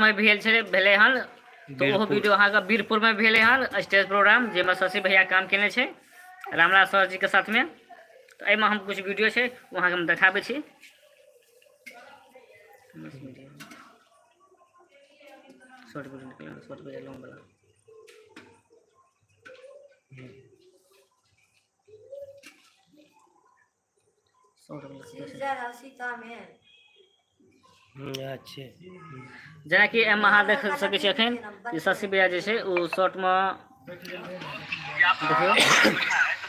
में भेले हन तो वो वीडियो अहाँ के वीरपुर में भेले हन स्टेज प्रोग्राम जेमे शशि भैया काम केने छे रामलाल सर जी के साथ में। तो एमे हम कुछ वीडियो छे वहाँ के हम देखाबे छी। शॉर्ट वीडियो निकल शॉर्ट वीडियो लॉन्ग वाला शॉर्ट वाला सीता में अच्छे जना कि एम अहाँ देख सकै छी अखन ई शशि भैया जे छै ओ शॉर्ट में देखियो। तो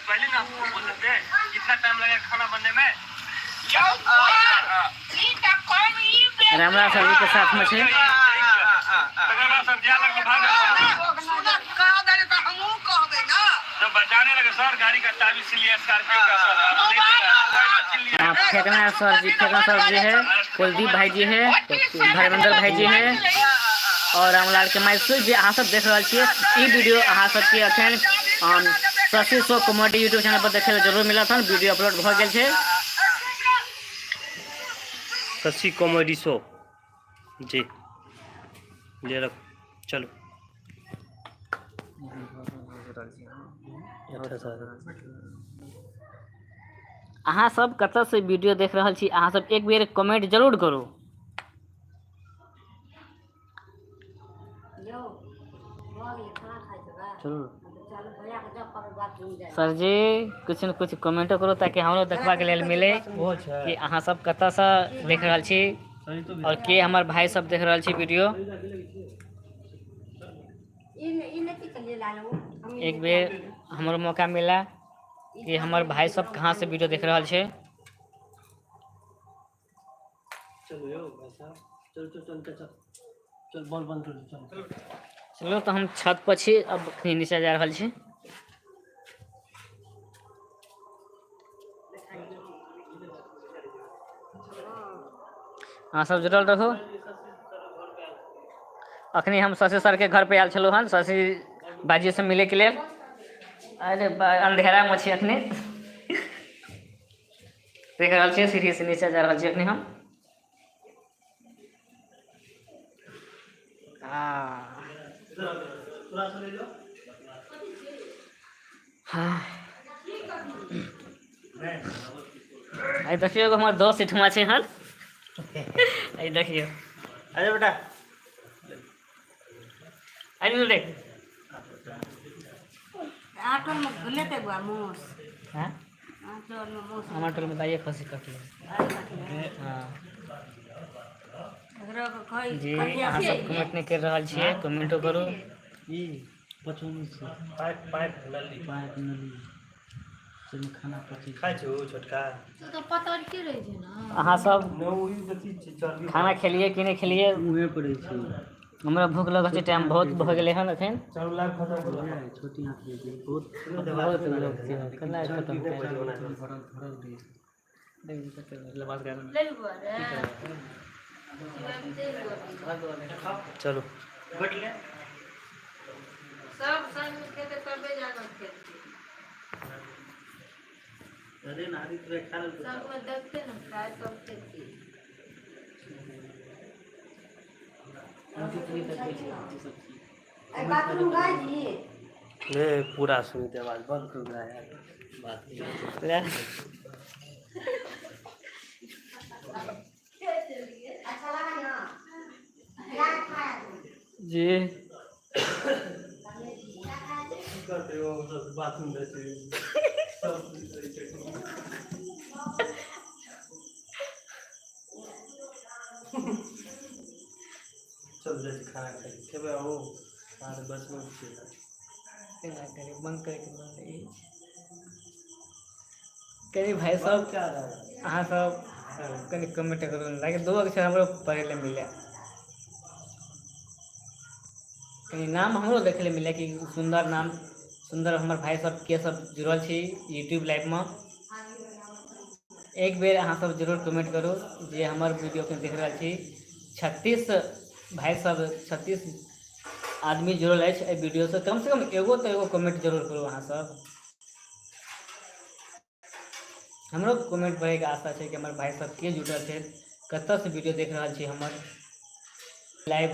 पहले ना आपको बोल देते हैं कितना टाइम लगेगा खाना बनने में। रामलाल सर जी के साथ में छे सर जा लग भाग जब बचाने लगे सर गाड़ी का चाबी सिलिए स्कॉर्पियो का सर फेकना सर जी है, कुलदीप भाई जी है, धर्मेंद्र भाई जी है और रामलाल के मैसूर जी अहाँ सब देख रहा छे। ई वीडियो अहाँ सब के अखन Shashi show comedy YouTube channel पर देखे जरूर मिलत हन। वीडियो अपलोड भ गेल छे शशि कॉमेडी शो जी ले रख चलो। अहाँ सब कत से वीडियो देख रहल छी अहाँ सब एक बेर कमेंट जरूर करू। सर जी कुछ न कुछ कमेंट करो ताकि हमरो देखबा के लिए मिले कि अहाँ सब कत से देख रहल छी और के हमार भाई सब देख रहल छी वीडियो। एक बेर हमरो मौका मिला कि हमार भाई सब कहाँ से वीडियो देख रहल छे। चलो तो हम छत पर छी अब नीचे जा रहल छी। हाँ सब जुड़ल रहो। अखनी हम शशि सर के घर पे आयल छलू हन शशि बाजी से मिले के लिए। अरे अंधेरा में छी अखनी देख रहल छी सीढ़ी से नीचे जा रहल छी अखनी हम। आई देखियो एगो हमार दोस्त इठमा छे हन आई देखियो अरे बेटा आई देख आटो में घुले के बुआ मोस हां आटो में मोस टमाटर में दाइए खसी कटले। हां एकरा को खाई जी अहाँ सब कमेंट नहीं कर रहल छिए कमेंटो करू। ई बचौनी से पाइप नली से खाना पची खाइ छो छोटका तो पता के रह जे ना अहाँ सब वही देखी खाना खेलिए कि नहीं खेलिए उहे पड़े छै। हमरा भूख लगल छै टाइम बहुत भ गेले हन अखन। चावल खत्म हो गया छोटी हाथ में बहुत बहुत लोग छै केना खत्म कर भरल दे ले बुआ रे चलो सब संग खेते तबे जाकर खेते अरे नारी तो खा ले सब में देखते ना खाए सब खेते बाथरूम गए जी ले पूरा सुनते आवाज बंद कर रहा है बात अच्छा लगा ना जी करते हो बाथरूम में चल जैसे खाना खाई के आओ खाना बस में केना करे बंद करे करी भाई सब क्या रहा है अहाँ सब कनी कमेंट करू लागे दो अक्षर हमरो पढ़े ले मिले कनी नाम हमरो देखे ले मिले कि सुंदर नाम सुंदर हमर भाई सब के सब जुड़ल छी यूट्यूब लाइव में। एक बेर अहाँ सब जरूर कमेंट करू जे हमर वीडियो के देख रहल छी 36 भाई सब 36 आदमी जुड़ल अछि एहि वीडियो से कम एगो तो एगो कमेंट जरूर करू अहाँ सब। हमरो कमेंट पढ़े के आशा है कि हमारे भाई सब के जुटल थे कत से वीडियो देख रहा छी हमर लाइव